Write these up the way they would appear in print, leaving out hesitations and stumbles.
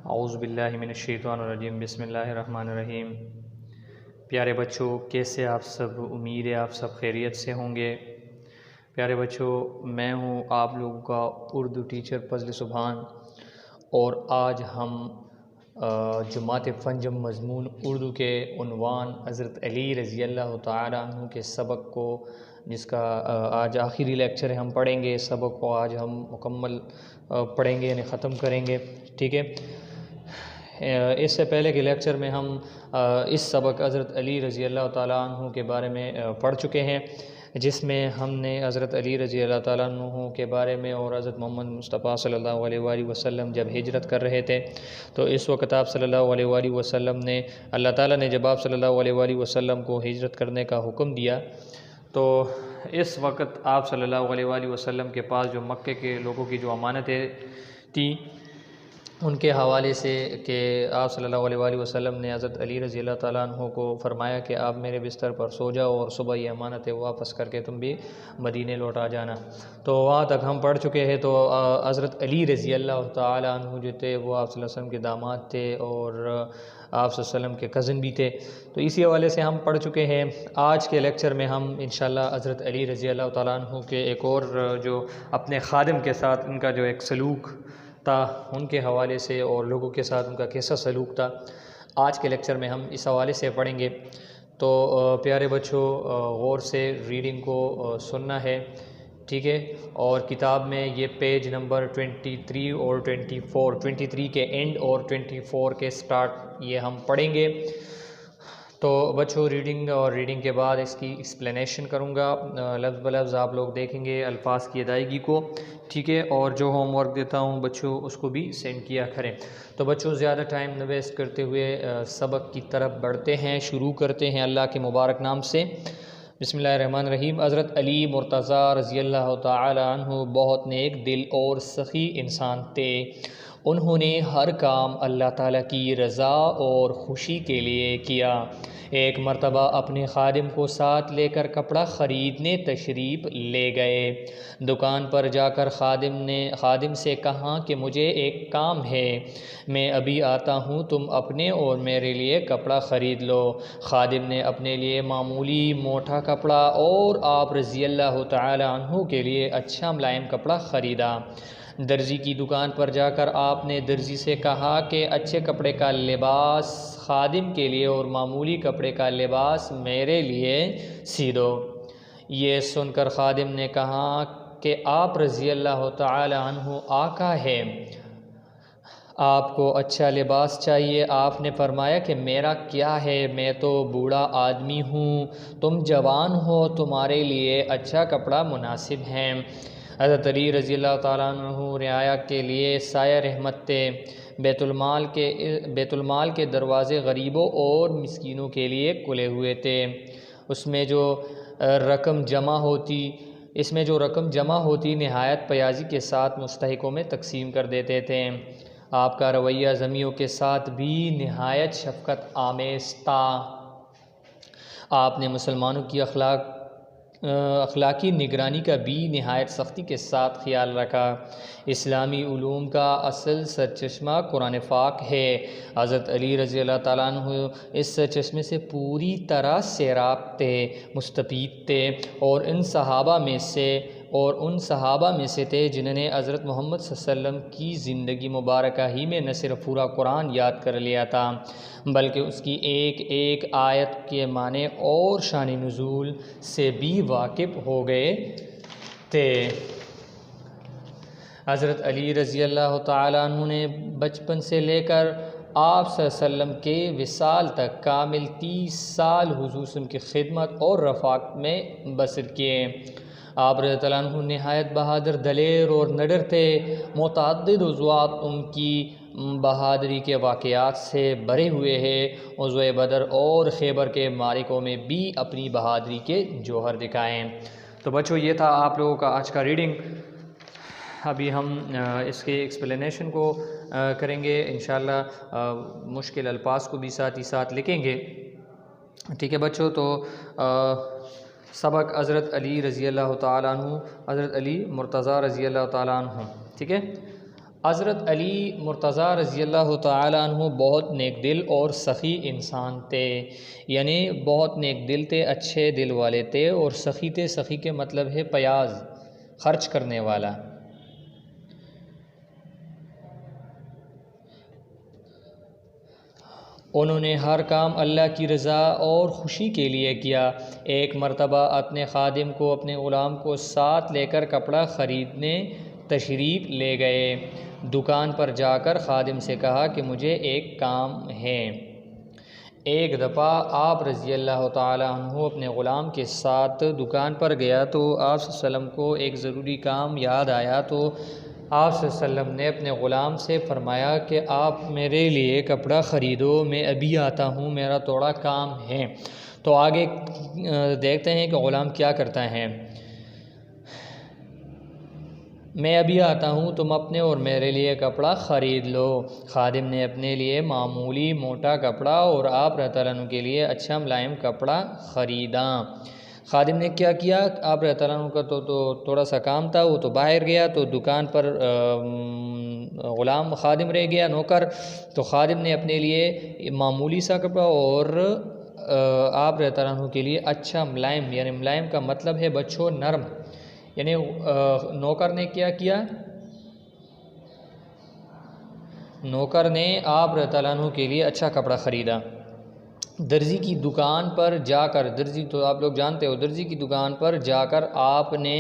اعوذ باللہ من الشیطان الرجیم، بسم اللہ الرحمن الرحیم۔ پیارے بچوں، کیسے آپ سب؟ امید ہے آپ سب خیریت سے ہوں گے۔ پیارے بچوں، میں ہوں آپ لوگوں کا اردو ٹیچر فضل سبحان، اور آج ہم جماعت پنجم مضمون اردو کے عنوان حضرت علی رضی اللہ تعالیٰ عنہ کے سبق کو، جس کا آج آخری لیکچر ہے، ہم پڑھیں گے۔ سبق کو آج ہم مکمل پڑھیں گے، یعنی ختم کریں گے، ٹھیک ہے۔ اس سے پہلے کے لیکچر میں ہم اس سبق حضرت علی رضی اللہ تعالیٰ عنہ کے بارے میں پڑھ چکے ہیں، جس میں ہم نے حضرت علی رضی اللہ تعالیٰ عنہ کے بارے میں اور حضرت محمد مصطفیٰ صلی اللہ علیہ وآلہ وسلم جب ہجرت کر رہے تھے، تو اس وقت آپ صلی اللہ علیہ وآلہ وسلم نے، اللہ تعالیٰ نے جب آپ صلی اللہ علیہ وآلہ وسلم کو ہجرت کرنے کا حکم دیا، تو اس وقت آپ صلی اللہ علیہ وآلہ وسلم کے پاس جو مکے کے لوگوں کی جو امانتیں تھیں، ان کے حوالے سے کہ آپ صلی اللہ علیہ وآلہ وسلم نے حضرت علی رضی اللہ تعالیٰ عنہ کو فرمایا کہ آپ میرے بستر پر سو جاؤ اور صبح یہ امانتیں واپس کر کے تم بھی مدینے لوٹا جانا۔ تو وہاں تک ہم پڑھ چکے ہیں۔ تو حضرت علی رضی اللہ تعالیٰ عنہ جو تھے، وہ آپ صلی اللہ علیہ وسلم کے داماد تھے اور آپ صلی اللہ علیہ وسلم کے کزن بھی تھے۔ تو اسی حوالے سے ہم پڑھ چکے ہیں۔ آج کے لیکچر میں ہم انشاءاللہ حضرت علی رضی اللہ تعالیٰ عنہ کے ایک اور جو اپنے خادم کے ساتھ ان کا جو ایک سلوک تھا، ان کے حوالے سے، اور لوگوں کے ساتھ ان کا کیسا سلوک تھا، آج کے لیکچر میں ہم اس حوالے سے پڑھیں گے۔ تو پیارے بچوں، غور سے ریڈنگ کو سننا ہے، ٹھیک ہے۔ اور کتاب میں یہ پیج نمبر 23 اور 23 کے اینڈ اور 24 کے سٹارٹ یہ ہم پڑھیں گے۔ تو بچوں، ریڈنگ کے بعد اس کی ایکسپلینیشن کروں گا، لفظ بلفظ آپ لوگ دیکھیں گے الفاظ کی ادائیگی کو، ٹھیک ہے۔ اور جو ہوم ورک دیتا ہوں بچوں، اس کو بھی سینڈ کیا کریں۔ تو بچوں، زیادہ ٹائم نہ ویسٹ کرتے ہوئے سبق کی طرف بڑھتے ہیں، شروع کرتے ہیں اللہ کے مبارک نام سے۔ بسم اللہ الرحمن الرحیم۔ حضرت علی مرتضیٰ رضی اللہ تعالی عنہ بہت نیک دل اور سخی انسان تھے۔ انہوں نے ہر کام اللہ تعالیٰ کی رضا اور خوشی کے لیے کیا۔ ایک مرتبہ اپنے خادم کو ساتھ لے کر کپڑا خریدنے تشریف لے گئے۔ دکان پر جا کر خادم سے کہا کہ مجھے ایک کام ہے، میں ابھی آتا ہوں، تم اپنے اور میرے لیے کپڑا خرید لو۔ خادم نے اپنے لیے معمولی موٹا کپڑا اور آپ رضی اللہ تعالی عنہ کے لیے اچھا ملائم کپڑا خریدا۔ درزی کی دکان پر جا کر آپ نے درزی سے کہا کہ اچھے کپڑے کا لباس خادم کے لیے اور معمولی کپڑے کا لباس میرے لیے سی دو۔ یہ سن کر خادم نے کہا کہ آپ رضی اللہ تعالی عنہ آقا ہے، آپ کو اچھا لباس چاہیے۔ آپ نے فرمایا کہ میرا کیا ہے، میں تو بوڑھا آدمی ہوں، تم جوان ہو، تمہارے لیے اچھا کپڑا مناسب ہے۔ حضرت علی رضی اللہ تعالیٰ عنہ رعایا کے لیے سایہ رحمت تھے۔ بیت المال کے دروازے غریبوں اور مسکینوں کے لیے کھلے ہوئے تھے۔ اس میں جو رقم جمع ہوتی نہایت پیازی کے ساتھ مستحقوں میں تقسیم کر دیتے تھے۔ آپ کا رویہ ضمیوں کے ساتھ بھی نہایت شفقت آمیز تھا۔ آپ نے مسلمانوں کی اخلاقی نگرانی کا بھی نہایت سختی کے ساتھ خیال رکھا۔ اسلامی علوم کا اصل سرچشمہ قرآن پاک ہے۔ حضرت علی رضی اللہ تعالیٰ عنہ اس سرچشمے سے پوری طرح سیراب تھے، مستفید تھے، اور ان صحابہ میں سے تھے جنہوں نے حضرت محمد صلی اللہ علیہ وسلم کی زندگی مبارکہ ہی میں نہ صرف پورا قرآن یاد کر لیا تھا، بلکہ اس کی ایک ایک آیت کے معنی اور شان نزول سے بھی واقف ہو گئے تھے۔ حضرت علی رضی اللہ تعالیٰ عنہ نے بچپن سے لے کر آپ صلی اللہ علیہ وسلم کے وصال تک کامل 30 سال حضور کی خدمت اور رفاقت میں بسر کیے۔ آپ رضی اللہ عنہ نہایت بہادر، دلیر اور نڈر تھے۔ متعدد عضوات ان کی بہادری کے واقعات سے بھرے ہوئے ہیں۔ غزوہ بدر اور خیبر کے معرکوں میں بھی اپنی بہادری کے جوہر دکھائے۔ تو بچوں، یہ تھا آپ لوگوں کا آج کا ریڈنگ۔ ابھی ہم اس کے ایکسپلینیشن کو کریں گے انشاءاللہ، مشکل الفاظ کو بھی ساتھ ہی ساتھ لکھیں گے، ٹھیک ہے بچوں۔ تو سبق حضرت علی رضی اللہ تعالیٰ عنہ، حضرت علی مرتضیٰ رضی اللہ تعالیٰ عنہ، ٹھیک ہے۔ حضرت علی مرتضیٰ رضی اللہ تعالیٰ عنہ بہت نیک دل اور سخی انسان تھے، یعنی بہت نیک دل تھے، اچھے دل والے تھے اور سخی تھے۔ سخی کے مطلب ہے پیاز، خرچ کرنے والا۔ انہوں نے ہر کام اللہ کی رضا اور خوشی کے لیے کیا۔ ایک مرتبہ اپنے خادم کو، اپنے غلام کو ساتھ لے کر کپڑا خریدنے تشریف لے گئے۔ دکان پر جا کر خادم سے کہا کہ مجھے ایک کام ہے۔ ایک دفعہ آپ رضی اللہ تعالیٰ عنہ اپنے غلام کے ساتھ دکان پر گیا تو آپ صلی اللہ علیہ وسلم کو ایک ضروری کام یاد آیا، تو آپ صلی اللہ علیہ وسلم نے اپنے غلام سے فرمایا کہ آپ میرے لیے کپڑا خریدو، میں ابھی آتا ہوں، میرا تھوڑا کام ہے۔ تو آگے دیکھتے ہیں کہ غلام کیا کرتا ہے۔ میں ابھی آتا ہوں، تم اپنے اور میرے لیے کپڑا خرید لو۔ خادم نے اپنے لیے معمولی موٹا کپڑا اور آپ رضی اللہ عنہ کے لیے اچھا ملائم کپڑا خریدا۔ خادم نے کیا کیا، آپ رضی اللہ عنہ کا تو تھوڑا سا کام تھا، وہ تو باہر گیا، تو دکان پر غلام خادم رہ گیا، نوکر۔ تو خادم نے اپنے لیے معمولی سا کپڑا اور آپ رضی اللہ عنہ کے لیے اچھا ملائم، یعنی ملائم کا مطلب ہے بچوں نرم، یعنی نوکر نے کیا کیا، نوکر نے آپ رضی اللہ عنہ کے لیے اچھا کپڑا خریدا۔ درزی کی دکان پر جا کر، درزی تو آپ لوگ جانتے ہو، درزی کی دکان پر جا کر آپ نے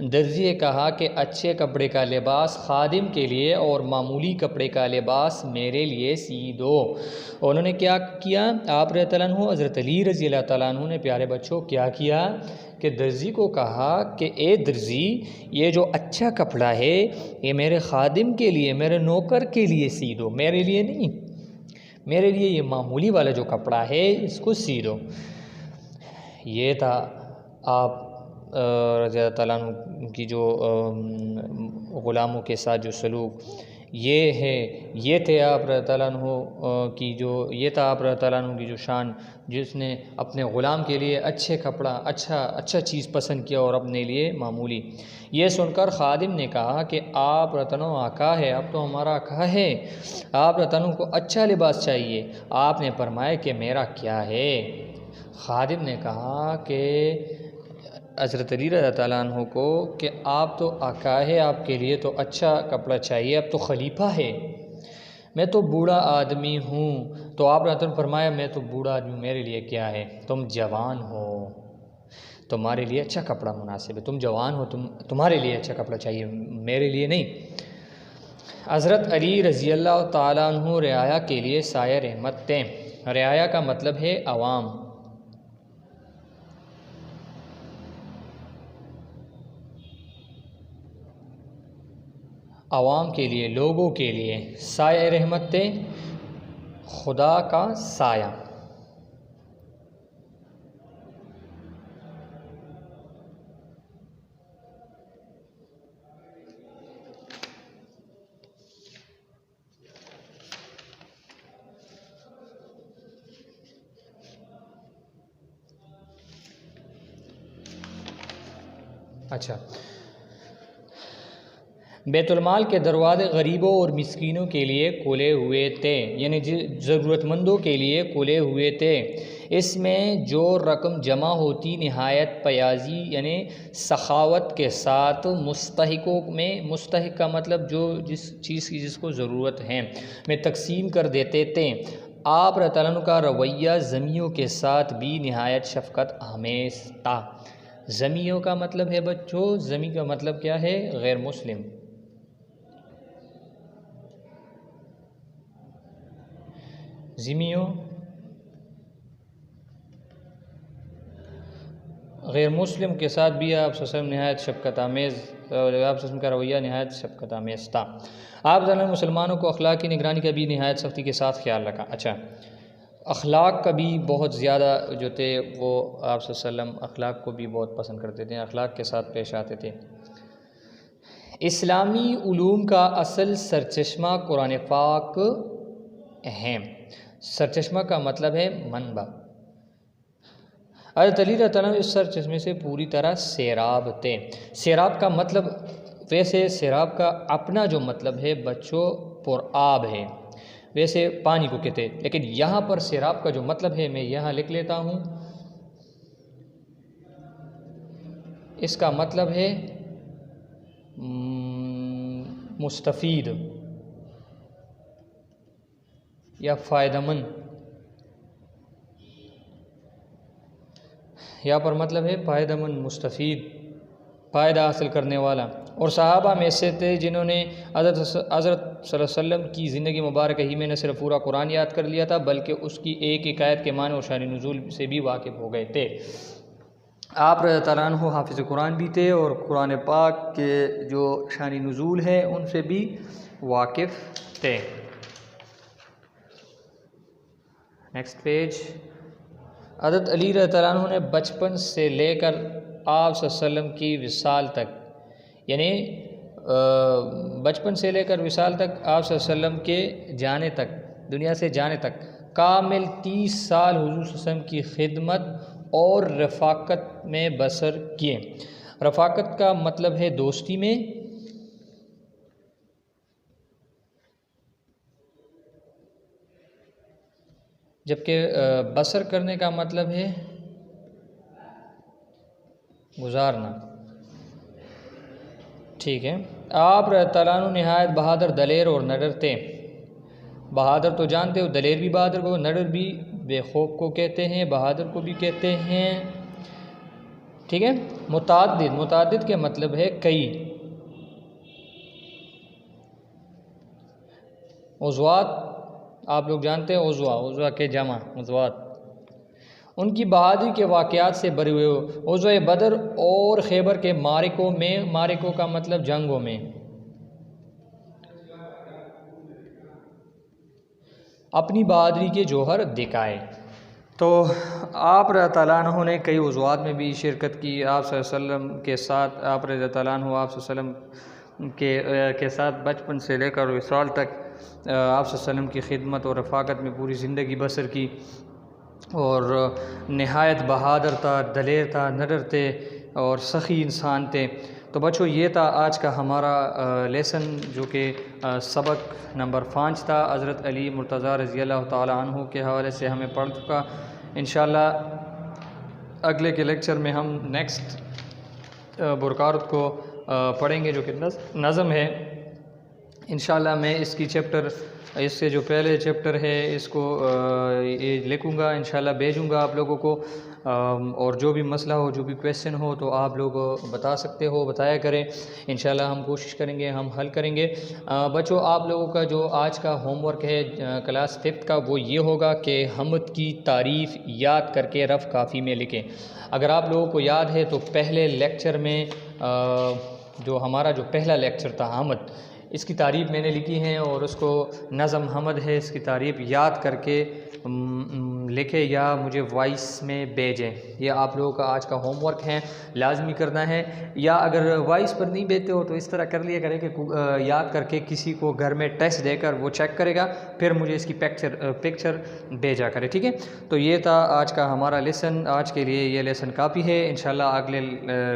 درزی سے کہا کہ اچھے کپڑے کا لباس خادم کے لیے اور معمولی کپڑے کا لباس میرے لیے سی دو۔ انہوں نے کیا کیا، آپ رضی اللہ عنہ، حضرت علی رضی اللہ تعالیٰ عنہ نے پیارے بچوں کیا کیا کہ درزی کو کہا کہ اے درزی، یہ جو اچھا کپڑا ہے یہ میرے خادم کے لیے، میرے نوکر کے لیے سی دو، میرے لیے نہیں، میرے لیے یہ معمولی والا جو کپڑا ہے اس کو سی دو۔ یہ تھا آپ رضی اللہ تعالیٰ عنہ کی جو غلاموں کے ساتھ جو سلوک، یہ تھے آپ رضی اللہ عنہ کی جو، یہ تھا آپ رضی اللہ عنہ کی جو شان، جس نے اپنے غلام کے لیے اچھے کپڑا، اچھا چیز پسند کیا اور اپنے لیے معمولی۔ یہ سن کر خادم نے کہا کہ آپ رضی اللہ عنہ آقا ہے، اب تو ہمارا آقا ہے، آپ رضی اللہ عنہ کو اچھا لباس چاہیے۔ آپ نے فرمایا کہ میرا کیا ہے؟ خادم نے کہا کہ حضرت علی رضی اللہ عنہ کو کہ آپ تو آقا ہے، آپ کے لیے تو اچھا کپڑا چاہیے، اب تو خلیفہ ہے، میں تو بوڑھا آدمی ہوں۔ تو آپ نے فرمایا میں تو بوڑھا آدمی ہوں، میرے لیے کیا ہے، تم جوان ہو، تمہارے لیے اچھا کپڑا مناسب ہے، تم جوان ہو، تمہارے لیے اچھا کپڑا چاہیے، میرے لیے نہیں۔ حضرت علی رضی اللہ تعالیٰ عنہ رعایا کے لیے سایہ رحمت تھے۔ رعایا کا مطلب ہے عوام۔ عوام کے لیے، لوگوں کے لیے سایہ رحمت تھے، خدا کا سایہ۔ اچھا، بیت المال کے دروازے غریبوں اور مسکینوں کے لیے کھلے ہوئے تھے، یعنی ضرورت مندوں کے لیے کھلے ہوئے تھے۔ اس میں جو رقم جمع ہوتی نہایت پیازی یعنی سخاوت کے ساتھ مستحقوں میں، مستحق کا مطلب جو جس چیز کی جس کو ضرورت ہے، میں تقسیم کر دیتے تھے۔ آپ رضی اللہ عنہ کا رویہ ذمیوں کے ساتھ بھی نہایت شفقت آمیز تھا۔ ذمیوں کا مطلب ہے بچوں، ذمی کا مطلب کیا ہے؟ غیر مسلم۔ ذمیوں غیر مسلم کے ساتھ بھی آپ صلی اللہ علیہ وسلم نہایت شفقت آمیز، آپ صلی اللہ علیہ وسلم کا رویہ نہایت شفقت آمیز تھا۔ آپ صلی اللہ علیہ وسلم مسلمانوں کو اخلاق کی نگرانی کا بھی نہایت سختی کے ساتھ خیال رکھا۔ اچھا، اخلاق کا بھی بہت زیادہ جو تھے وہ آپ صلی اللہ علیہ وسلم اخلاق کو بھی بہت پسند کرتے تھے، اخلاق کے ساتھ پیش آتے تھے۔ اسلامی علوم کا اصل سرچشمہ قرآن پاک ہے۔ سرچشمہ کا مطلب ہے منبع۔ حضرت علی رضی اللہ عنہ اس سرچشمے سے پوری طرح سیراب تھے۔ سیراب کا مطلب ویسے سیراب کا اپنا جو مطلب ہے بچوں پر آب ہے، ویسے پانی کو کہتے ہیں، لیکن یہاں پر سیراب کا جو مطلب ہے میں یہاں لکھ لیتا ہوں، اس کا مطلب ہے مستفید یا فائدہ مند. یہاں پر مطلب ہے فائدہ مند، مستفید، فائدہ حاصل کرنے والا. اور صحابہ میں سے تھے جنہوں نے حضرت صلی اللہ علیہ وسلم کی زندگی مبارکہ ہی میں نہ صرف پورا قرآن یاد کر لیا تھا بلکہ اس کی ایک ایک آیت کے معنی اور شان نزول سے بھی واقف ہو گئے تھے. آپ رضی اللہ عنہ حافظ قرآن بھی تھے اور قرآن پاک کے جو شان نزول ہے ان سے بھی واقف تھے. Next page. حضرت علی رضی اللہ عنہ نے بچپن سے لے کر آپ صلی اللہ علیہ وسلم کی وصال تک، یعنی بچپن سے لے کر وصال تک آپ صلی اللہ علیہ وسلم کے جانے تک، دنیا سے جانے تک کامل 30 سال حضور صلی اللہ علیہ وسلم کی خدمت اور رفاقت میں بسر کیے. رفاقت کا مطلب ہے دوستی میں، جبکہ بسر کرنے کا مطلب ہے گزارنا. ٹھیک ہے. آپ رضی اللہ عنہ نہایت بہادر، دلیر اور نڈر تھے. بہادر تو جانتے ہو، دلیر بھی بہادر کو، نڈر بھی بے خوف کو کہتے ہیں، بہادر کو بھی کہتے ہیں. ٹھیک ہے. متعدد، متعدد کے مطلب ہے کئی. عضوات آپ لوگ جانتے ہیں، عضوا کے جمع عضوات. ان کی بہادری کے واقعات سے بری ہوئے ہو. عضوۂ بدر اور خیبر کے معرکوں میں، معرکوں کا مطلب جنگوں میں، اپنی بہادری کے جوہر دکھائے. تو آپ رضی اللہ عنہ نے کئی عضوات میں بھی شرکت کی. آپ صلی اللہ علیہ وسلم کے ساتھ، آپ رضی اللہ عنہ آپ صلی اللہ علیہ وسلم کے ساتھ بچپن سے لے کر وصال تک آپ صلی اللہ علیہ وسلم کی خدمت اور رفاقت میں پوری زندگی بسر کی، اور نہایت بہادر تھا، دلیر تھا، نڈر تھے اور سخی انسان تھے. تو بچوں یہ تھا آج کا ہمارا لیسن، جو کہ سبق نمبر 5 تھا. حضرت علی مرتضیٰ رضی اللہ تعالی عنہ کے حوالے سے ہمیں پڑھ چکا. انشاءاللہ اگلے کے لیکچر میں ہم نیکسٹ برکارت کو پڑھیں گے، جو کہ نظم ہے. انشاءاللہ میں اس کی چیپٹر، اس سے جو پہلے چیپٹر ہے اس کو لکھوں گا، انشاءاللہ بھیجوں گا آپ لوگوں کو. اور جو بھی مسئلہ ہو، جو بھی کویسچن ہو تو آپ لوگ بتا سکتے ہو، بتایا کریں. انشاءاللہ ہم کوشش کریں گے، ہم حل کریں گے. بچوں آپ لوگوں کا جو آج کا ہوم ورک ہے کلاس 5 کا، وہ یہ ہوگا کہ حمد کی تعریف یاد کر کے رف کافی میں لکھیں. اگر آپ لوگوں کو یاد ہے تو پہلے لیکچر میں جو ہمارا جو پہلا لیکچر تھا حمد، اس کی تعریف میں نے لکھی ہے، اور اس کو نظم حمد ہے، اس کی تعریف یاد کر کے لکھے یا مجھے وائس میں بھیجیں. یہ آپ لوگوں کا آج کا ہوم ورک ہے، لازمی کرنا ہے. یا اگر وائس پر نہیں بھیجتے ہو تو اس طرح کر لیا کریں کہ یاد کر کے کسی کو گھر میں ٹیسٹ دے کر وہ چیک کرے گا، پھر مجھے اس کی پکچر بھیجا کرے. ٹھیک ہے. تو یہ تھا آج کا ہمارا لیسن. آج کے لیے یہ لیسن کافی ہے. انشاءاللہ اگلے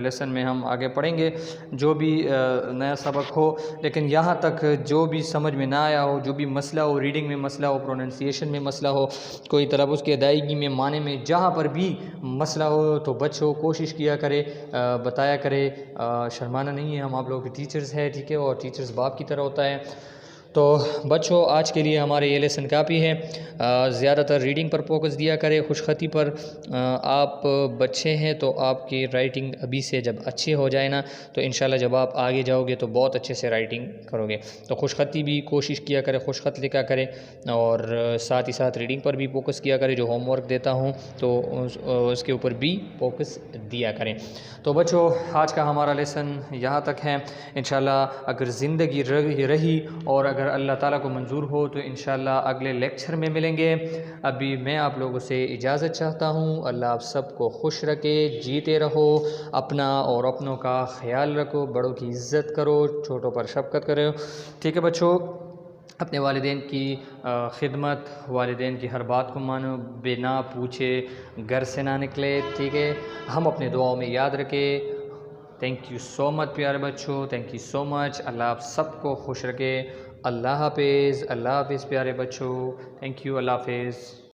لیسن میں ہم آگے پڑھیں گے جو بھی نیا سبق ہو. لیکن یہاں تک جو بھی سمجھ میں نہ آیا ہو، جو بھی مسئلہ ہو، ریڈنگ میں مسئلہ ہو، پروننسیشن میں مسئلہ ہو، کوئی تلفظ کی ادائیگی میں، معنی میں، جہاں پر بھی مسئلہ ہو تو بچوں کوشش کیا کرے، بتایا کرے. شرمانا نہیں ہے، ہم آپ لوگوں کے ٹیچرز ہیں. ٹھیک ہے. اور ٹیچرز باپ کی طرح ہوتا ہے. تو بچوں آج کے لیے ہمارے یہ لیسن کافی ہے. زیادہ تر ریڈنگ پر فوکس دیا کرے، خوش خطی پر. آپ بچے ہیں تو آپ کی رائٹنگ ابھی سے جب اچھی ہو جائے نا تو انشاءاللہ جب آپ آگے جاؤ گے تو بہت اچھے سے رائٹنگ کرو گے. تو خوش خطی بھی کوشش کیا کرے، خوش خط لکھا کرے، اور ساتھ ہی ساتھ ریڈنگ پر بھی فوکس کیا کرے. جو ہوم ورک دیتا ہوں تو اس کے اوپر بھی فوکس دیا کریں. تو بچوں آج کا ہمارا لیسن یہاں تک ہے. انشاءاللہ اگر زندگی رہی اور اگر اللہ تعالیٰ کو منظور ہو تو انشاءاللہ اگلے لیکچر میں ملیں گے. ابھی میں آپ لوگوں سے اجازت چاہتا ہوں. اللہ آپ سب کو خوش رکھے، جیتے رہو، اپنا اور اپنوں کا خیال رکھو، بڑوں کی عزت کرو، چھوٹوں پر شفقت کرو. ٹھیک ہے بچوں. اپنے والدین کی خدمت، والدین کی ہر بات کو مانو، بنا پوچھے گھر سے نہ نکلے. ٹھیک ہے. ہم اپنے دعاؤں میں یاد رکھے. تھینک یو سو مچ پیارے بچوں، تھینک یو سو مچ. اللہ آپ سب کو خوش رکھے. اللہ حافظ، اللہ حافظ پیارے بچوں. تھینک یو، اللہ حافظ.